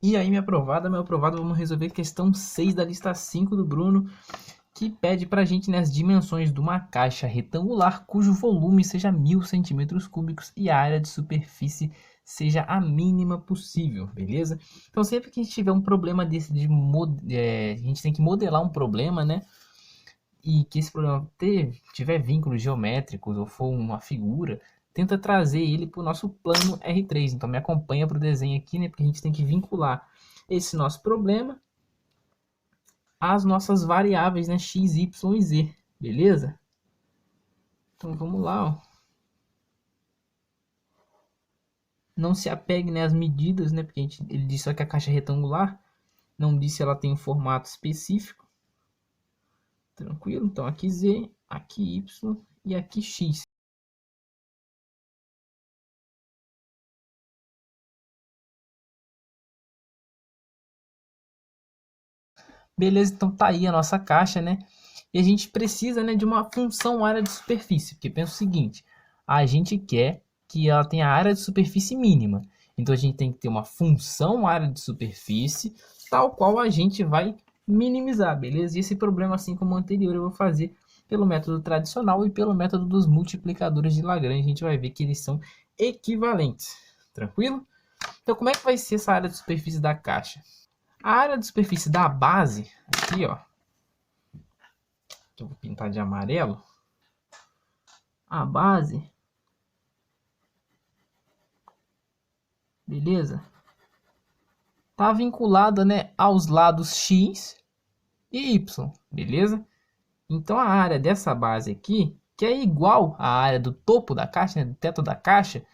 E aí, minha aprovada, vamos resolver a questão 6 da lista 5 do Bruno, que pede para a gente, né, as dimensões de uma caixa retangular cujo volume seja 1000 centímetros cúbicos e a área de superfície seja a mínima possível, beleza? Então, sempre que a gente tiver um problema desse, a gente tem que modelar um problema, né? E que esse problema tiver vínculos geométricos ou for uma figura, tenta trazer ele para o nosso plano R3. Então me acompanha para o desenho aqui, né? Porque a gente tem que vincular esse nosso problema às nossas variáveis, né? X, Y e Z, beleza? Então vamos lá, ó. Não se apegue, né, às medidas, né? Porque ele disse só que a caixa é retangular, não disse se ela tem um formato específico. Tranquilo? Então aqui Z, aqui Y e aqui X. Beleza, então tá aí a nossa caixa, né? E a gente precisa, né, de uma função área de superfície, porque pensa o seguinte, a gente quer que ela tenha área de superfície mínima. Então a gente tem que ter uma função área de superfície, tal qual a gente vai minimizar, beleza? E esse problema, assim como o anterior, eu vou fazer pelo método tradicional e pelo método dos multiplicadores de Lagrange. A gente vai ver que eles são equivalentes, tranquilo? Então como é que vai ser essa área de superfície da caixa? A área de superfície da base, aqui ó, que eu vou pintar de amarelo, a base, beleza? Tá vinculada, né, aos lados x e y, beleza? Então a área dessa base aqui, que é igual à área do topo da caixa, né, do teto da caixa,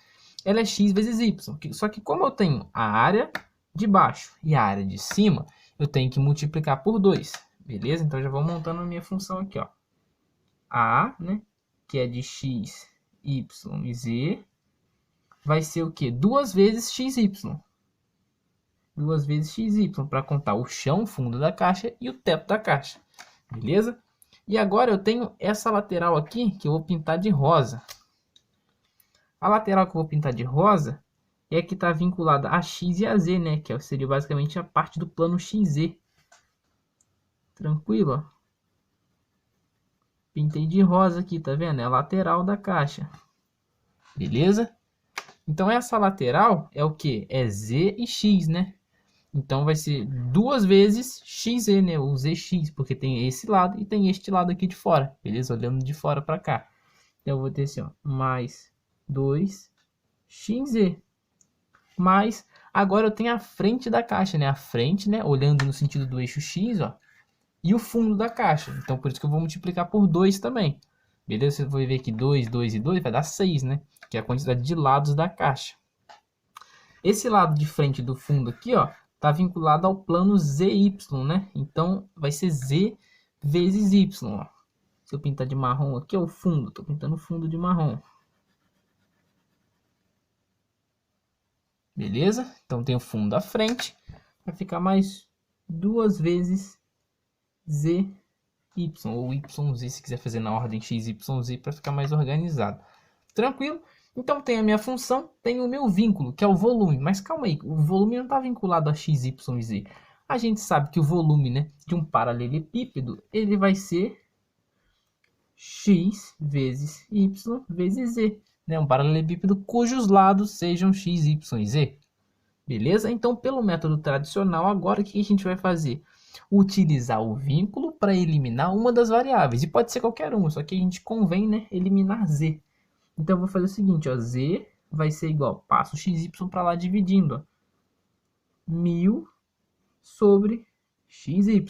ela é x vezes y. Só que como eu tenho a área de baixo e a área de cima, eu tenho que multiplicar por 2, beleza? Então já vou montando a minha função aqui, ó. A, né, que é de x, y e z, vai ser o quê? 2 vezes xy. 2 vezes xy, para contar o chão, o fundo da caixa e o teto da caixa. Beleza? E agora eu tenho essa lateral aqui, que eu vou pintar de rosa. A lateral que eu vou pintar de rosa é a que está vinculada a x e a z, né? Que seria basicamente a parte do plano XZ. Tranquilo? Pintei de rosa aqui, tá vendo? É a lateral da caixa. Beleza? Então essa lateral é o que? É z e x, né? Então vai ser 2 vezes xz, né? O zx, porque tem esse lado e tem este lado aqui de fora, beleza? Olhando de fora para cá. Então eu vou ter assim, ó, mais 2xz. Mas agora eu tenho a frente da caixa, né? A frente, né? Olhando no sentido do eixo x, ó. E o fundo da caixa. Então por isso que eu vou multiplicar por 2 também. Beleza? Você vai ver que 2, 2 e 2 vai dar 6, né? Que é a quantidade de lados da caixa. Esse lado de frente do fundo aqui, ó, tá vinculado ao plano ZY, né? Então vai ser Z vezes Y, ó. Se eu pintar de marrom aqui é o fundo, tô pintando o fundo de marrom. Beleza? Então tem o fundo da frente, vai ficar mais 2 vezes ZY, ou YZ, se quiser fazer na ordem XYZ para ficar mais organizado. Tranquilo? Então tem a minha função, tem o meu vínculo, que é o volume. Mas calma aí, o volume não está vinculado a x, y e z. A gente sabe que o volume, né, de um paralelepípedo, ele vai ser x vezes y vezes z. Né? Um paralelepípedo cujos lados sejam x, y e z. Beleza? Então, pelo método tradicional, agora o que a gente vai fazer? Utilizar o vínculo para eliminar uma das variáveis. E pode ser qualquer uma, só que a gente convém, né, eliminar z. Então eu vou fazer o seguinte, ó, z vai ser igual, passo o xy para lá dividindo, ó, 1000 sobre xy.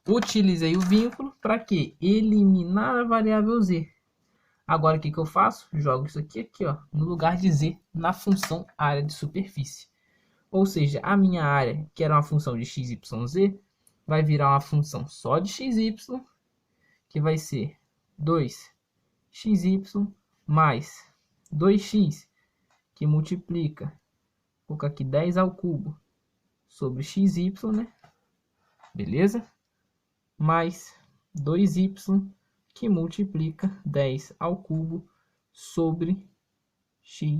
Utilizei o vínculo para quê? Eliminar a variável z. Agora o que eu faço? Jogo isso aqui, ó, no lugar de z, na função área de superfície. Ou seja, a minha área, que era uma função de x, y, z, vai virar uma função só de xy, que vai ser 2xy mais 2x, que multiplica, vou colocar aqui 10 ao cubo sobre xy, né? Beleza? Mais 2y, que multiplica 10 ao cubo sobre xy,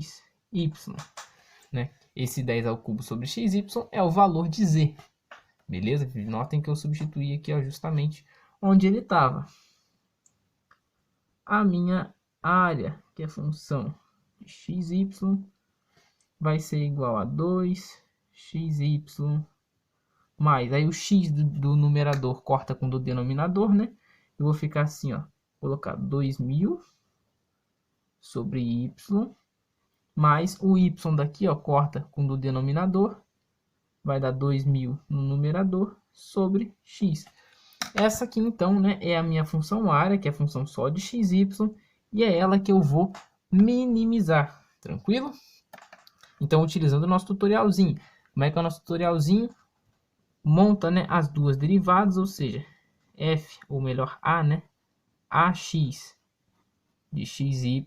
né? Esse 10 ao cubo sobre xy é o valor de z. Beleza? Notem que eu substituí aqui, ó, justamente onde ele estava. A minha área, que é função de xy, vai ser igual a 2xy mais. Aí o x do numerador corta com o do denominador, né? Eu vou ficar assim, ó. Colocar 2000 sobre y mais o y daqui, ó, corta com o do denominador. Vai dar 2000 no numerador sobre x. Essa aqui, então, né, é a minha função área, que é a função só de xy, e é ela que eu vou minimizar. Tranquilo? Então, utilizando o nosso tutorialzinho. Como é que é o nosso tutorialzinho? Monta, né, as duas derivadas, ou seja, f, ou melhor, a, né, ax de xy,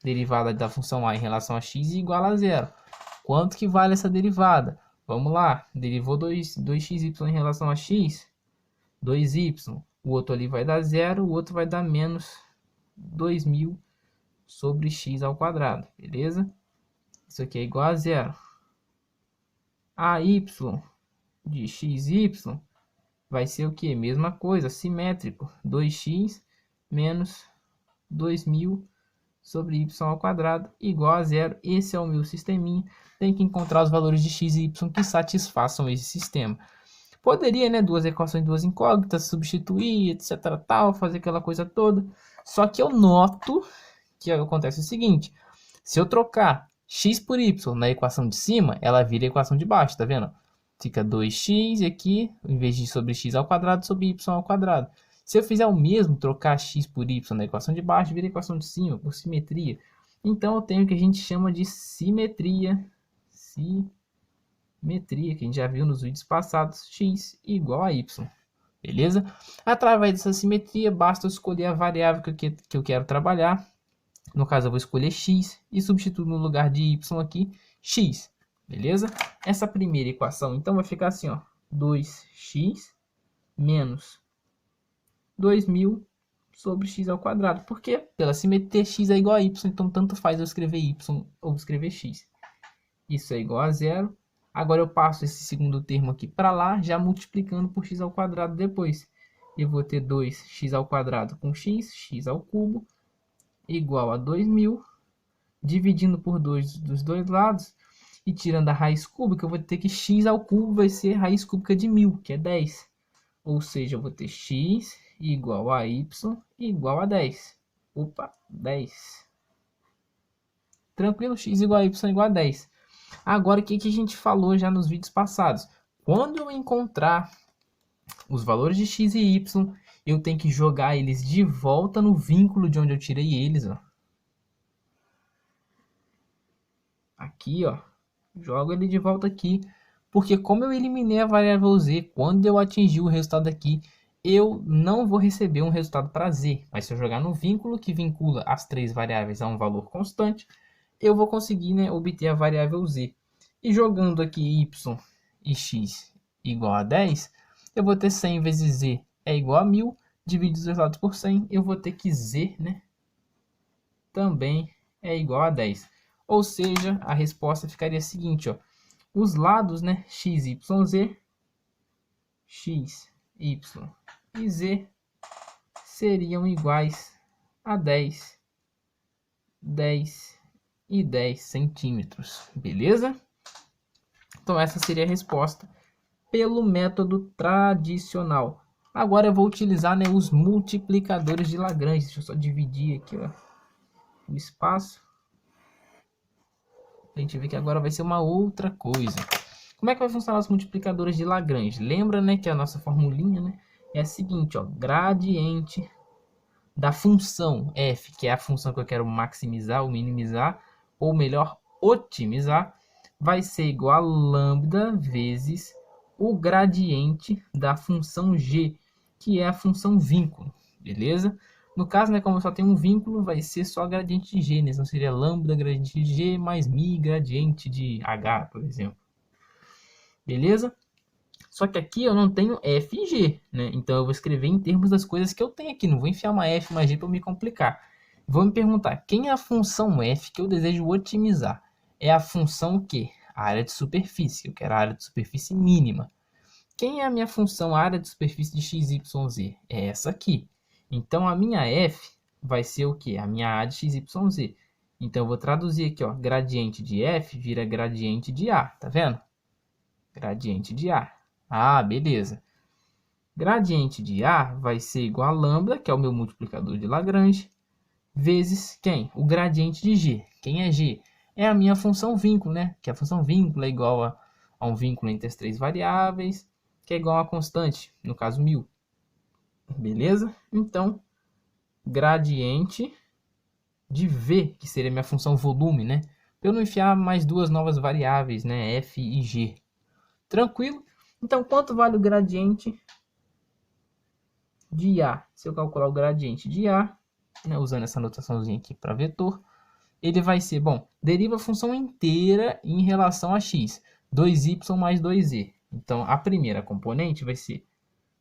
derivada da função a em relação a x, igual a zero. Quanto que vale essa derivada? Vamos lá, derivou 2xy em relação a x, 2y. O outro ali vai dar zero, o outro vai dar menos 2000 sobre x ao quadrado, beleza? Isso aqui é igual a zero. A y de xy vai ser o que? Mesma coisa, simétrico. 2x menos 2000 sobre y ao quadrado igual a zero. Esse é o meu sisteminha. Tem que encontrar os valores de x e y que satisfaçam esse sistema. Poderia, né, duas equações, duas incógnitas, substituir, etc, tal, fazer aquela coisa toda. Só que eu noto que acontece o seguinte: se eu trocar x por y na equação de cima, ela vira a equação de baixo, tá vendo? Fica 2x aqui, em vez de sobre x ao quadrado, sobre y ao quadrado. Se eu fizer o mesmo, trocar x por y na equação de baixo, vira a equação de cima, por simetria. Então eu tenho o que a gente chama de simetria. Simetria, que a gente já viu nos vídeos passados, x igual a y. Beleza? Através dessa simetria, basta eu escolher a variável que eu quero trabalhar. No caso, eu vou escolher x e substituo no lugar de y aqui, x. Beleza? Essa primeira equação, então, vai ficar assim, ó. 2x menos 2000 sobre x ao quadrado. Por quê? Pela simetria, x é igual a y, então tanto faz eu escrever y ou escrever x. Isso é igual a zero. Agora eu passo esse segundo termo aqui para lá, já multiplicando por x ao quadrado depois. Eu vou ter 2x ao quadrado com x ao cubo, igual a 2000, dividindo por 2 dos dois lados, e tirando a raiz cúbica, eu vou ter que x ao cubo vai ser raiz cúbica de 1000, que é 10. Ou seja, eu vou ter x igual a y igual a 10. Opa, 10. Tranquilo? X igual a y igual a 10. Agora, o que a gente falou já nos vídeos passados? Quando eu encontrar os valores de x e y, eu tenho que jogar eles de volta no vínculo de onde eu tirei eles, ó. Aqui, ó. Jogo ele de volta aqui. Porque como eu eliminei a variável z, quando eu atingir o resultado aqui, eu não vou receber um resultado para z. Mas se eu jogar no vínculo que vincula as três variáveis a um valor constante, eu vou conseguir, né, obter a variável z. E jogando aqui y e x igual a 10, eu vou ter 100 vezes z é igual a 1000, dividido os dois lados por 100, eu vou ter que z, né, também é igual a 10. Ou seja, a resposta ficaria a seguinte, ó. Os lados, né, x, y, z, x, y e z seriam iguais a 10, 10 e 10 centímetros, beleza? Então essa seria a resposta pelo método tradicional. Agora eu vou utilizar, né, os multiplicadores de Lagrange. Deixa eu só dividir aqui, ó, o espaço. A gente vê que agora vai ser uma outra coisa. Como é que vai funcionar os multiplicadores de Lagrange? Lembra, né, que a nossa formulinha, né, é a seguinte, ó, gradiente da função f, que é a função que eu quero maximizar ou minimizar, ou melhor, otimizar, vai ser igual a lambda vezes o gradiente da função g, que é a função vínculo, beleza? No caso, né, como só tem um vínculo, vai ser só gradiente de g, né? Então seria lambda gradiente de g mais mi gradiente de h, por exemplo. Beleza? Só que aqui eu não tenho f e g, né? Então eu vou escrever em termos das coisas que eu tenho aqui. Não vou enfiar uma f mais g para me complicar. Vou me perguntar, quem é a função f que eu desejo otimizar? É a função o quê? A área de superfície. Eu quero a área de superfície mínima. Quem é a minha função área de superfície de x, y, z? É essa aqui. Então, a minha f vai ser o quê? A minha a de x, y, z. Então, eu vou traduzir aqui, ó. Gradiente de f vira gradiente de a. Tá vendo? Gradiente de a. Ah, beleza. Gradiente de a vai ser igual a lambda, que é o meu multiplicador de Lagrange, vezes quem? O gradiente de g. Quem é g? É a minha função vínculo, né? Que a função vínculo é igual a um vínculo entre as três variáveis, que é igual a uma constante, no caso 1000. Beleza? Então, gradiente de v, que seria a minha função volume, né? Para eu não enfiar mais duas novas variáveis, né? F e g. Tranquilo? Então, quanto vale o gradiente de A? Se eu calcular o gradiente de A, né, usando essa notaçãozinha aqui para vetor, ele vai ser, bom, deriva a função inteira em relação a x, 2y mais 2z. Então, a primeira componente vai ser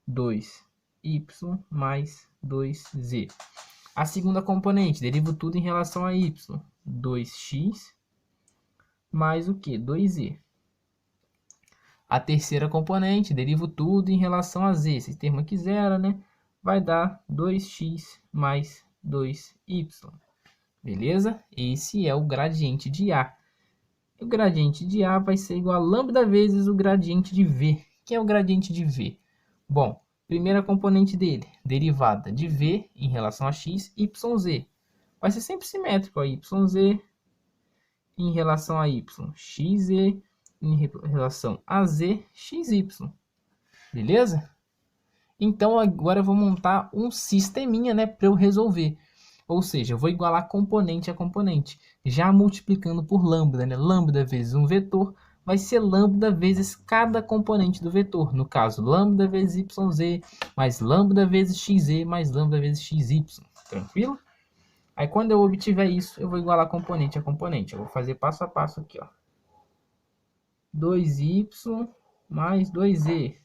2y mais 2z. A segunda componente, derivo tudo em relação a y, 2x mais o quê? 2z. A terceira componente, derivo tudo em relação a z. Esse termo aqui zero, né? Vai dar 2x mais 2y. Beleza? Esse é o gradiente de A. O gradiente de A vai ser igual a lambda vezes o gradiente de V. Que é o gradiente de V? Bom, primeira componente dele, derivada de V em relação a x, yz. Vai ser sempre simétrico, ó, yz em relação a y, xz em relação a z, xy. Beleza? Então, agora eu vou montar um sisteminha, né, para eu resolver. Ou seja, eu vou igualar componente a componente, já multiplicando por lambda, né? Lambda vezes um vetor vai ser lambda vezes cada componente do vetor. No caso, lambda vezes yz, mais lambda vezes xz, mais lambda vezes xy. Tranquilo? Aí, quando eu obtiver isso, eu vou igualar componente a componente. Eu vou fazer passo a passo aqui, ó. 2y mais 2z.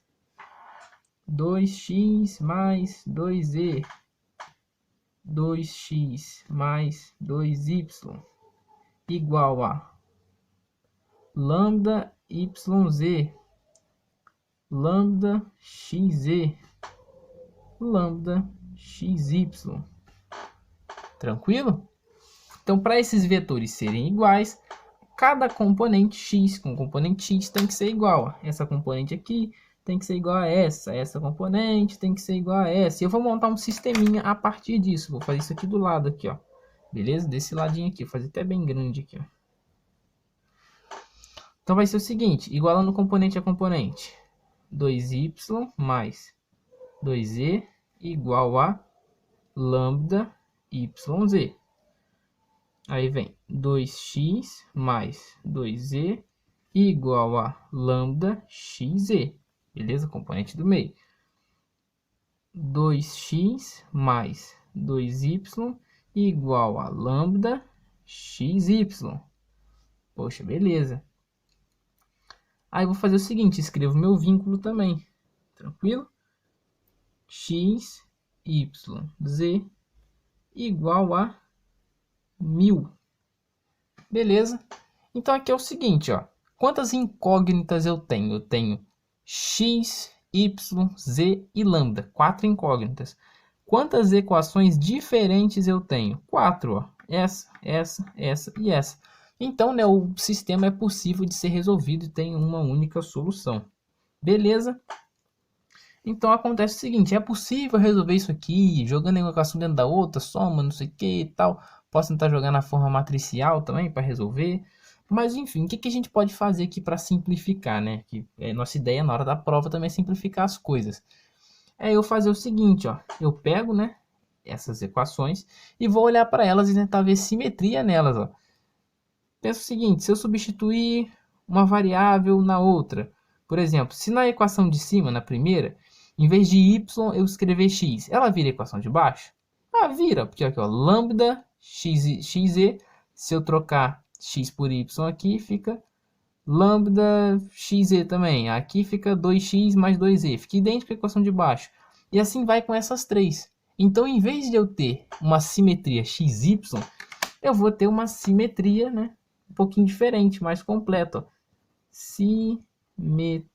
2x mais 2z. 2x mais 2y igual a lambda yz, lambda xz, lambda xy. Tranquilo? Então, para esses vetores serem iguais, cada componente x com componente x tem que ser igual. Essa componente aqui tem que ser igual a essa componente tem que ser igual a essa. E eu vou montar um sisteminha a partir disso. Vou fazer isso aqui do lado aqui, ó. Beleza? Desse ladinho aqui, vou fazer até bem grande aqui, ó. Então vai ser o seguinte, igualando componente a componente. 2y mais 2z igual a lambda yz. Aí vem 2x mais 2z igual a lambda xz. Beleza? Componente do meio. 2x mais 2y igual a lambda xy. Poxa, beleza. Aí eu vou fazer o seguinte, escrevo meu vínculo também. Tranquilo? X, y, z igual a 1000. Beleza? Então aqui é o seguinte, ó. Quantas incógnitas eu tenho? Eu tenho x, y, z e lambda. 4 incógnitas. Quantas equações diferentes eu tenho? 4, ó. Essa e essa. Então, né, o sistema é possível de ser resolvido e tem uma única solução. Beleza? Então acontece o seguinte, é possível resolver isso aqui, jogando uma equação dentro da outra, soma, não sei o que e tal. Posso tentar jogar na forma matricial também para resolver. Mas enfim, o que a gente pode fazer aqui para simplificar, né? Que nossa ideia na hora da prova também é simplificar as coisas. É eu fazer o seguinte, ó. Eu pego, né, essas equações e vou olhar para elas e tentar ver simetria nelas, ó. Pensa o seguinte, se eu substituir uma variável na outra, por exemplo, se na equação de cima, na primeira, em vez de y eu escrever x, ela vira a equação de baixo? Ah, vira, porque aqui, ó, lambda xz, se eu trocar x por y aqui, fica lambda xz também. Aqui fica 2x mais 2z, fica idêntico à equação de baixo. E assim vai com essas três. Então, em vez de eu ter uma simetria xy, eu vou ter uma simetria, né, um pouquinho diferente, mais completa. simetria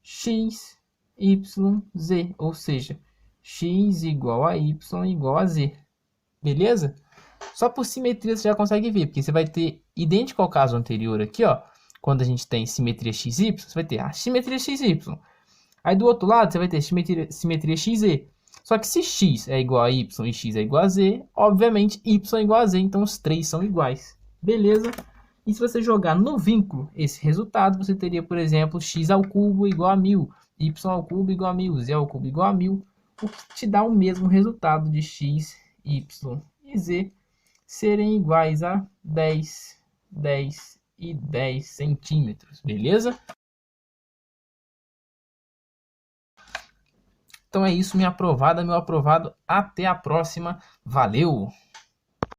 x, y, z, ou seja, x igual a y igual a z, beleza? Só por simetria você já consegue ver, porque você vai ter, idêntico ao caso anterior aqui, ó, quando a gente tem simetria xy, você vai ter a simetria xy. Aí do outro lado você vai ter simetria xz. Só que se x é igual a y e x é igual a z, obviamente y é igual a z, então os três são iguais, beleza? E se você jogar no vínculo esse resultado, você teria, por exemplo, x ao cubo igual a 1000, y ao cubo igual a 1000, z ao cubo igual a 1000, o que te dá o mesmo resultado de x, y e z serem iguais a 10, 10 e 10 centímetros, beleza? Então é isso, minha aprovada, meu aprovado. Até a próxima. Valeu!